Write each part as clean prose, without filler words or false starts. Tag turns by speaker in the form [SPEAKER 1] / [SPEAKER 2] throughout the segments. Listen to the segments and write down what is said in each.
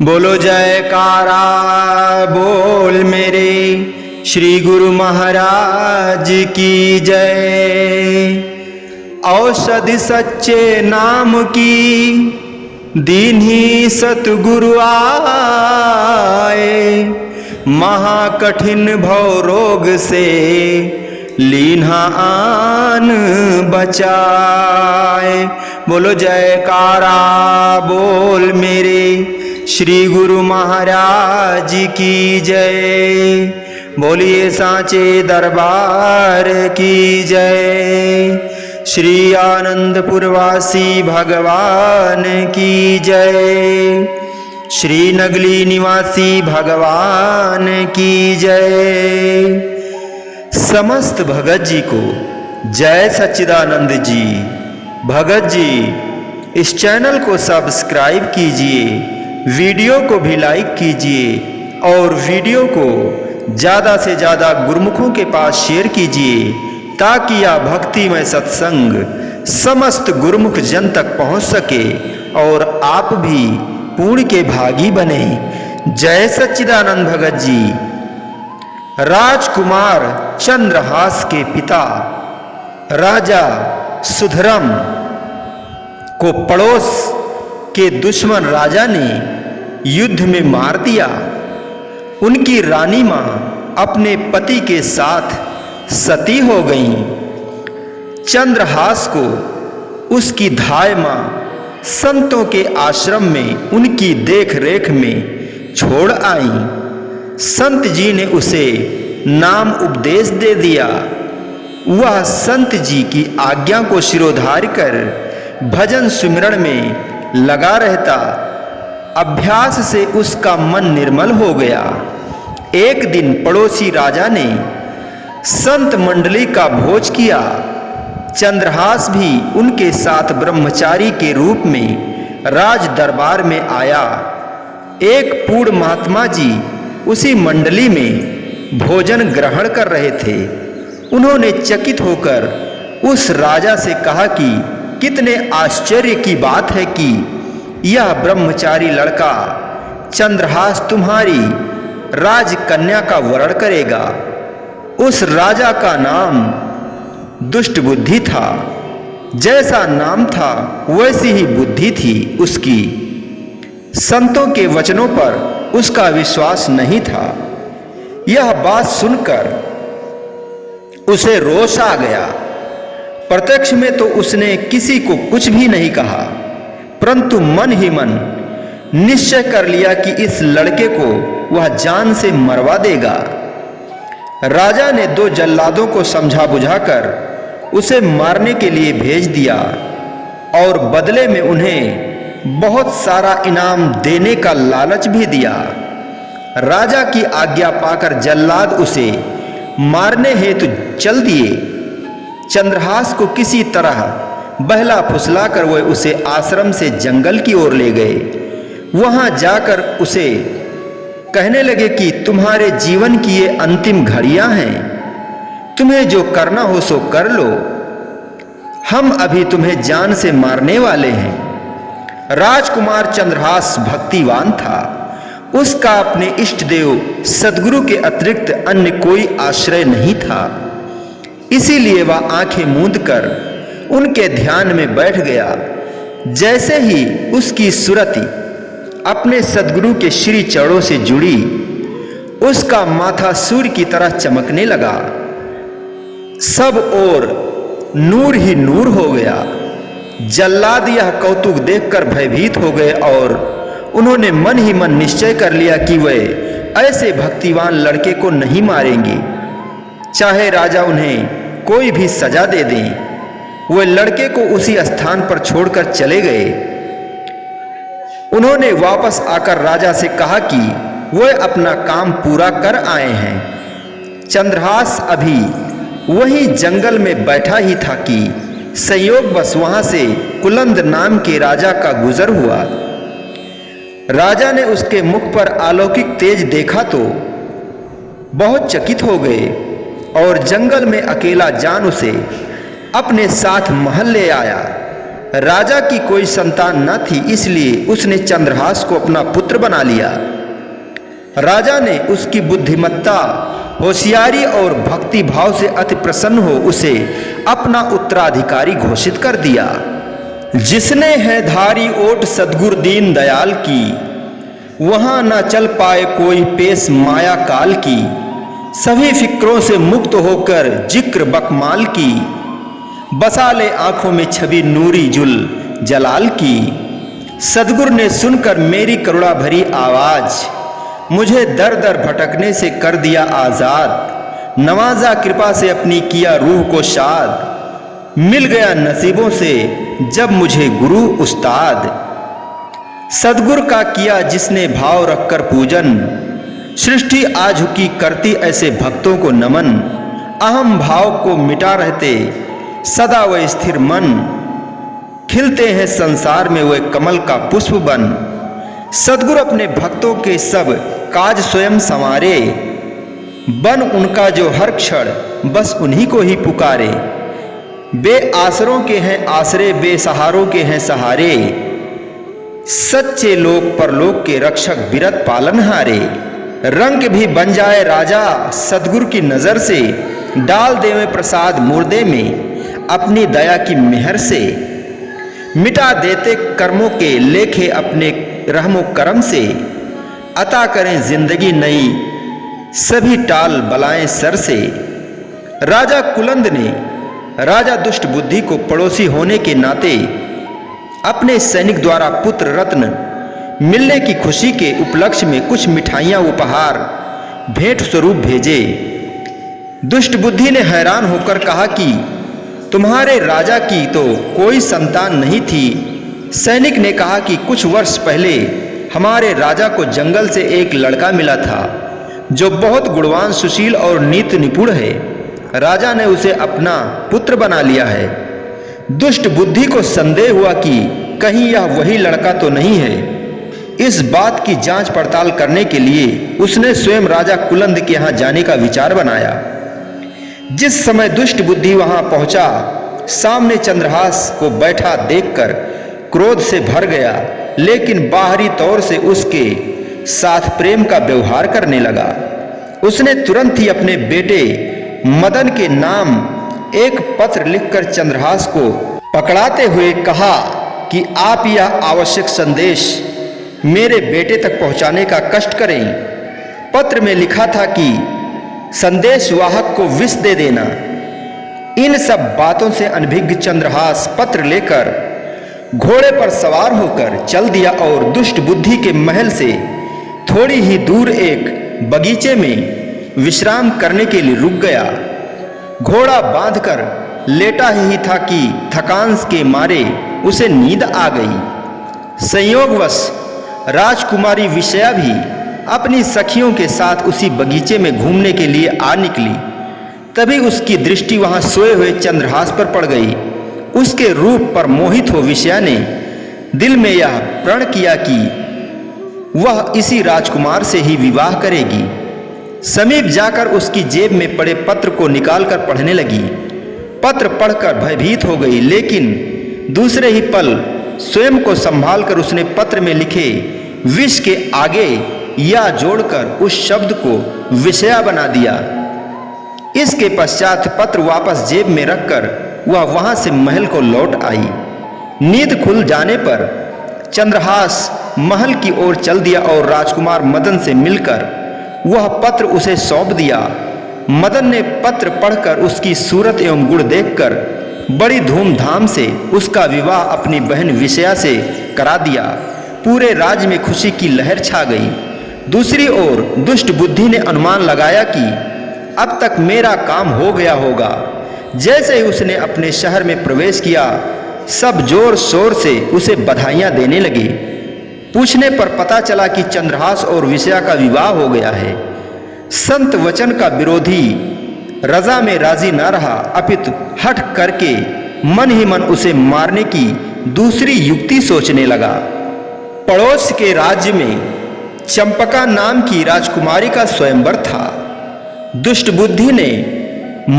[SPEAKER 1] बोलो जयकारा बोल मेरे श्री गुरु महाराज की जय। औषधि सच्चे नाम की दीन्ही सतगुरु आए, महाकठिन भव रोग से लीन्हा आन बचाए। बोलो जयकारा बोल मेरे श्री गुरु महाराज की जय। बोलिए सांचे दरबार की जय। श्री आनंदपुरवासी भगवान की जय। श्री नगली निवासी भगवान की जय। समस्त भगत जी को जय सच्चिदानंद जी। भगत जी इस चैनल को सब्सक्राइब कीजिए, वीडियो को भी लाइक कीजिए और वीडियो को ज़्यादा से ज़्यादा गुरुमुखों के पास शेयर कीजिए ताकि यह भक्तिमय सत्संग समस्त गुरुमुख जन तक पहुंच सके और आप भी पुण्य के भागी बने। जय सच्चिदानंद भगत जी। राजकुमार चंद्रहास के पिता राजा सुधरम को पड़ोस के दुश्मन राजा ने युद्ध में मार दिया। उनकी रानी मां अपने पति के साथ सती हो गईं। चंद्रहास को उसकी धाय मां संतों के आश्रम में उनकी देख रेख में छोड़ आई। संत जी ने उसे नाम उपदेश दे दिया। वह संत जी की आज्ञा को शिरोधार्य कर भजन सुमिरण में लगा रहता। अभ्यास से उसका मन निर्मल हो गया। एक दिन पड़ोसी राजा ने संत मंडली का भोज किया। चंद्रहास भी उनके साथ ब्रह्मचारी के रूप में राज दरबार में आया। एक पूर्ण महात्मा जी उसी मंडली में भोजन ग्रहण कर रहे थे। उन्होंने चकित होकर उस राजा से कहा कि कितने आश्चर्य की बात है कि यह ब्रह्मचारी लड़का चंद्रहास तुम्हारी राजकन्या का वरण करेगा। उस राजा का नाम दुष्ट बुद्धि था। जैसा नाम था वैसी ही बुद्धि थी उसकी। संतों के वचनों पर उसका विश्वास नहीं था। यह बात सुनकर उसे रोष आ गया। प्रत्यक्ष में तो उसने किसी को कुछ भी नहीं कहा, परंतु मन ही मन निश्चय कर लिया कि इस लड़के को वह जान से मरवा देगा। राजा ने 2 जल्लादों को समझा बुझाकर उसे मारने के लिए भेज दिया और बदले में उन्हें बहुत सारा इनाम देने का लालच भी दिया। राजा की आज्ञा पाकर जल्लाद उसे मारने हेतु चल दिए। चंद्रहास को किसी तरह बहला फुसलाकर वह उसे आश्रम से जंगल की ओर ले गए। वहां जाकर उसे कहने लगे कि तुम्हारे जीवन की ये अंतिम घड़ियां हैं, तुम्हें जो करना हो सो कर लो, हम अभी तुम्हें जान से मारने वाले हैं। राजकुमार चंद्रहास भक्तिवान था। उसका अपने इष्ट देव सद्गुरु के अतिरिक्त अन्य कोई आश्रय नहीं था। इसीलिए वह आंखें मूंद कर उनके ध्यान में बैठ गया। जैसे ही उसकी सुरति अपने सद्गुरु के श्री चरणों से जुड़ी, उसका माथा सूर्य की तरह चमकने लगा। सब ओर नूर ही नूर हो गया। जल्लाद यह कौतुक देखकर भयभीत हो गए और उन्होंने मन ही मन निश्चय कर लिया कि वे ऐसे भक्तिवान लड़के को नहीं मारेंगे, चाहे राजा उन्हें कोई भी सजा दे दें। वे लड़के को उसी स्थान पर छोड़कर चले गए। उन्होंने वापस आकर राजा से कहा कि वह अपना काम पूरा कर आए हैं। चंद्रहास अभी वही जंगल में बैठा ही था कि संयोगवश वहां से कुलंद नाम के राजा का गुजर हुआ। राजा ने उसके मुख पर अलौकिक तेज देखा तो बहुत चकित हो गए और जंगल में अकेला जान उसे अपने साथ महल ले आया। राजा की कोई संतान न थी, इसलिए उसने चंद्रहास को अपना पुत्र बना लिया। राजा ने उसकी बुद्धिमत्ता, होशियारी और भक्ति भाव से अति प्रसन्न हो उसे अपना उत्तराधिकारी घोषित कर दिया। जिसने है धारी ओट सद्गुरु दीन दयाल की, वहां न चल पाए कोई पेश माया काल की। सभी फिक्रों से मुक्त होकर जिक्र बकमाल की, बसा ले आंखों में छवि नूरी जुल जलाल की। सद्गुरु ने सुनकर मेरी करुणा भरी आवाज, मुझे दर दर भटकने से कर दिया आजाद। नवाजा कृपा से अपनी किया रूह को शाद, मिल गया नसीबों से जब मुझे गुरु उस्ताद। सद्गुरु का किया जिसने भाव रखकर पूजन, सृष्टि आज झुकी करती ऐसे भक्तों को नमन। अहम भाव को मिटा रहते सदा वह स्थिर मन, खिलते हैं संसार में वह कमल का पुष्प बन। सद्गुरु अपने भक्तों के सब काज स्वयं संवारे, बन उनका जो हर क्षण बस उन्हीं को ही पुकारे। बेआसरों के हैं आसरे, बेसहारों के हैं सहारे, सच्चे लोक परलोक के रक्षक बिरत पालनहारे। रंग भी बन जाए राजा सद्गुरु की नजर से, डाल देवे प्रसाद मुर्दे में अपनी दया की मेहर से। मिटा देते कर्मों के लेखे अपने रहमो करम से, अता करें जिंदगी नई सभी टाल बलाएं सर से। राजा कुलंद ने राजा दुष्ट बुद्धि को पड़ोसी होने के नाते अपने सैनिक द्वारा पुत्र रत्न मिलने की खुशी के उपलक्ष्य में कुछ मिठाइयां उपहार भेंट स्वरूप भेजे। दुष्ट बुद्धि ने हैरान होकर कहा कि तुम्हारे राजा की तो कोई संतान नहीं थी। सैनिक ने कहा कि कुछ वर्ष पहले हमारे राजा को जंगल से एक लड़का मिला था जो बहुत गुणवान, सुशील और नीति निपुण है। राजा ने उसे अपना पुत्र बना लिया है। दुष्ट बुद्धि को संदेह हुआ कि कहीं यह वही लड़का तो नहीं है। इस बात की जांच पड़ताल करने के लिए उसने स्वयं राजा कुलंद के यहाँ जाने का विचार बनाया। जिस समय दुष्ट बुद्धि वहां पहुंचा, सामने चंद्रहास को बैठा देखकर क्रोध से भर गया, लेकिन बाहरी तौर से उसके साथ प्रेम का व्यवहार करने लगा। उसने तुरंत ही अपने बेटे मदन के नाम एक पत्र लिखकर चंद्रहास को पकड़ाते हुए कहा कि आप यह आवश्यक संदेश मेरे बेटे तक पहुंचाने का कष्ट करें। पत्र में लिखा था कि संदेश वाहक को विष दे देना। इन सब बातों से अनभिज्ञ चंद्रहास पत्र लेकर घोड़े पर सवार होकर चल दिया और दुष्ट बुद्धि के महल से थोड़ी ही दूर एक बगीचे में विश्राम करने के लिए रुक गया। घोड़ा बांधकर लेटा ही था कि थकान के मारे उसे नींद आ गई। संयोगवश राजकुमारी विषया भी अपनी सखियों के साथ उसी बगीचे में घूमने के लिए आ निकली। तभी उसकी दृष्टि वहां सोए हुए चंद्रहास पर पड़ गई। उसके रूप पर मोहित हो विषया ने दिल में यह प्रण किया कि वह इसी राजकुमार से ही विवाह करेगी। समीप जाकर उसकी जेब में पड़े पत्र को निकालकर पढ़ने लगी। पत्र पढ़कर भयभीत हो गई, लेकिन दूसरे ही पल स्वयं को संभालकर उसने पत्र में लिखे विष के आगे या जोड़कर उस शब्द को विषया बना दिया। इसके पश्चात पत्र वापस जेब में रखकर वह वहां से महल को लौट आई। नींद खुल जाने पर चंद्रहास महल की ओर चल दिया और राजकुमार मदन से मिलकर वह पत्र उसे सौंप दिया। मदन ने पत्र पढ़कर उसकी सूरत एवं गुण देखकर बड़ी धूमधाम से उसका विवाह अपनी बहन विषया से करा दिया। पूरे राज्य में खुशी की लहर छा गई। दूसरी ओर दुष्ट बुद्धि ने अनुमान लगाया कि अब तक मेरा काम हो गया होगा। जैसे ही उसने अपने शहर में प्रवेश किया, सब जोर शोर से उसे बधाइयां देने लगे। पूछने पर पता चला कि चंद्रहास और विषया का विवाह हो गया है। संत वचन का विरोधी रजा में राजी न रहा, अपितु हठ करके मन ही मन उसे मारने की दूसरी युक्ति सोचने लगा। पड़ोस के राज्य में चंपका नाम की राजकुमारी का स्वयंवर था। दुष्ट बुद्धि ने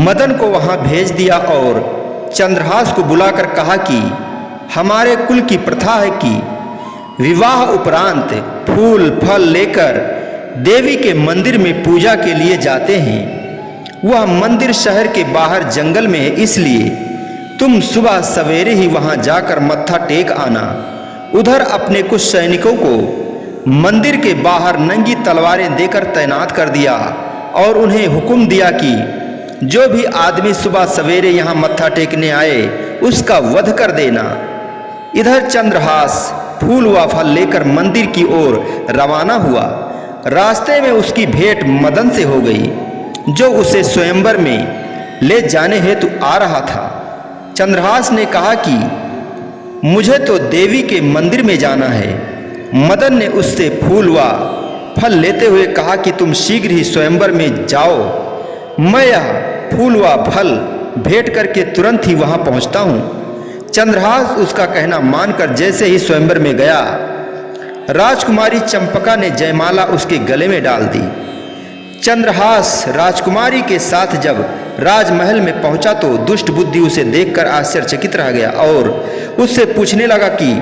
[SPEAKER 1] मदन को वहां भेज दिया और चंद्रहास को बुलाकर कहा कि हमारे कुल की प्रथा है कि विवाह उपरांत फूल फल लेकर देवी के मंदिर में पूजा के लिए जाते हैं। वह मंदिर शहर के बाहर जंगल में है, इसलिए तुम सुबह सवेरे ही वहां जाकर मत्था टेक आना। उधर अपने कुछ सैनिकों को मंदिर के बाहर नंगी तलवारें देकर तैनात कर दिया और उन्हें हुक्म दिया कि जो भी आदमी सुबह सवेरे यहाँ मत्था टेकने आए उसका वध कर देना। इधर चंद्रहास फूल व फल लेकर मंदिर की ओर रवाना हुआ। रास्ते में उसकी भेंट मदन से हो गई, जो उसे स्वयंवर में ले जाने हेतु आ रहा था। चंद्रहास ने कहा कि मुझे तो देवी के मंदिर में जाना है। मदन ने उससे फूल व फल लेते हुए कहा कि तुम शीघ्र ही स्वयंवर में जाओ, मैं यह फूल व फल भेंट करके तुरंत ही वहां पहुंचता हूं। चंद्रहास उसका कहना मानकर जैसे ही स्वयंवर में गया, राजकुमारी चंपका ने जयमाला उसके गले में डाल दी। चंद्रहास राजकुमारी के साथ जब राजमहल में पहुंचा तो दुष्ट बुद्धि उसे देखकर आश्चर्यचकित रह गया और उससे पूछने लगा कि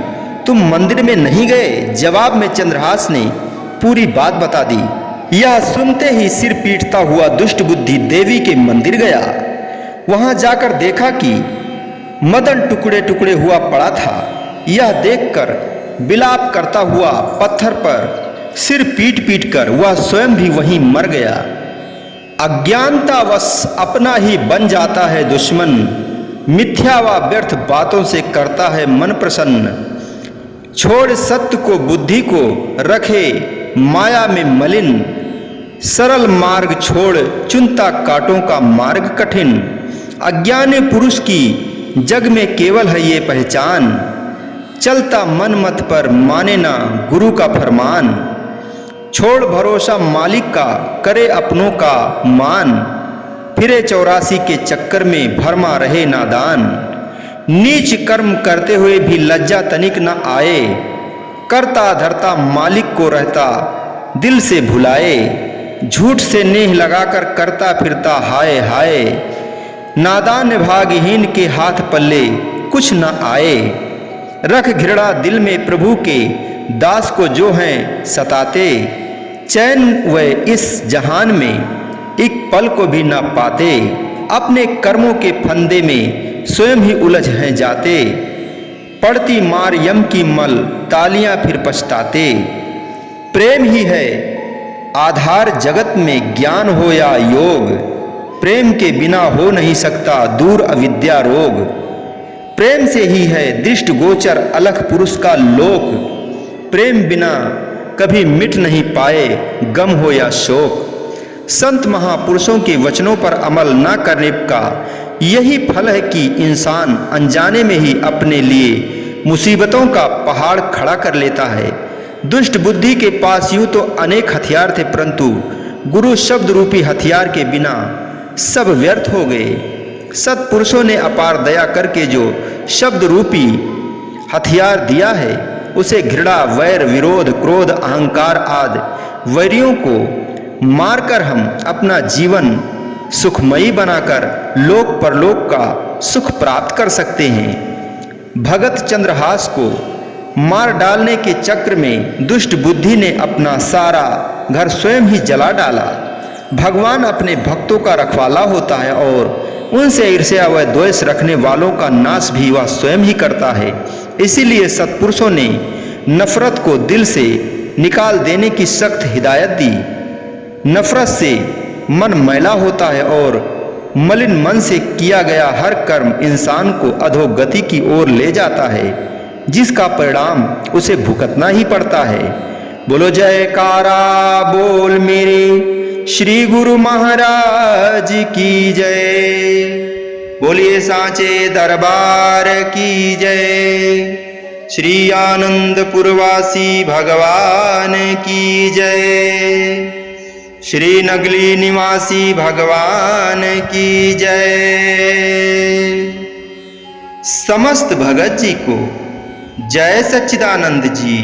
[SPEAKER 1] तुम मंदिर में नहीं गए। जवाब में चंद्रहास ने पूरी बात बता दी। यह सुनते ही सिर पीटता हुआ दुष्ट बुद्धि देवी के मंदिर गया। वहां जाकर देखा कि मदन टुकड़े टुकड़े हुआ पड़ा था। यह देखकर विलाप करता हुआ पत्थर पर सिर पीट पीट कर वह स्वयं भी वहीं मर गया। अज्ञानतावश अपना ही बन जाता है दुश्मन, मिथ्या व व्यर्थ बातों से करता है मन प्रसन्न। छोड़ सत्य को बुद्धि को रखे माया में मलिन, सरल मार्ग छोड़ चुनता कांटों का मार्ग कठिन। अज्ञानी पुरुष की जग में केवल है ये पहचान, चलता मन मत पर माने ना गुरु का फरमान। छोड़ भरोसा मालिक का करे अपनों का मान, फिरे 84 के चक्कर में भरमा रहे नादान। नीच कर्म करते हुए भी लज्जा तनिक न आए, करता धरता मालिक को रहता दिल से भुलाए। झूठ से नेह लगाकर करता फिरता हाय हाय, नादान भागहीन के हाथ पल्ले कुछ न आए। रख घृणा दिल में प्रभु के दास को जो हैं सताते, चैन व इस जहान में एक पल को भी न पाते। अपने कर्मों के फंदे में स्वयं ही उलझ हैं जाते, पड़ती मार यम की मल तालियां फिर पछताते। प्रेम ही है आधार जगत में, ज्ञान हो या योग, प्रेम के बिना हो नहीं सकता दूर अविद्या रोग। प्रेम से ही है दृष्ट गोचर अलख पुरुष का लोक, प्रेम बिना कभी मिट नहीं पाए गम हो या शोक। संत महापुरुषों के वचनों पर अमल न करने का यही फल है कि इंसान अनजाने में ही अपने लिए मुसीबतों का पहाड़ खड़ा कर लेता है। दुष्ट बुद्धि के पास यूं तो अनेक हथियार थे, परंतु गुरु शब्द रूपी हथियार के बिना सब व्यर्थ हो गए। सत्पुरुषों ने अपार दया करके जो शब्द रूपी हथियार दिया है, उसे घृणा वैर विरोध क्रोध अहंकार आदि वैरियों को मारकर हम अपना जीवन सुखमयी बनाकर लोक परलोक का सुख प्राप्त कर सकते हैं। भगत चंद्रहास को मार डालने के चक्र में दुष्ट बुद्धि ने अपना सारा घर स्वयं ही जला डाला। भगवान अपने भक्तों का रखवाला होता है और उनसे ईर्ष्या व द्वेष रखने वालों का नाश भी वह स्वयं ही करता है। इसीलिए सत्पुरुषों ने नफरत को दिल से निकाल देने की सख्त हिदायत दी। नफरत से मन मैला होता है और मलिन मन से किया गया हर कर्म इंसान को अधोगति की ओर ले जाता है, जिसका परिणाम उसे भुगतना ही पड़ता है। बोलो जयकारा बोल मेरे श्री गुरु महाराज की जय। बोलिए सांचे दरबार की जय। श्री आनंदपुरवासी भगवान की जय। श्री नगली निवासी भगवान की जय। समस्त भगत जी को जय सच्चिदानंद जी।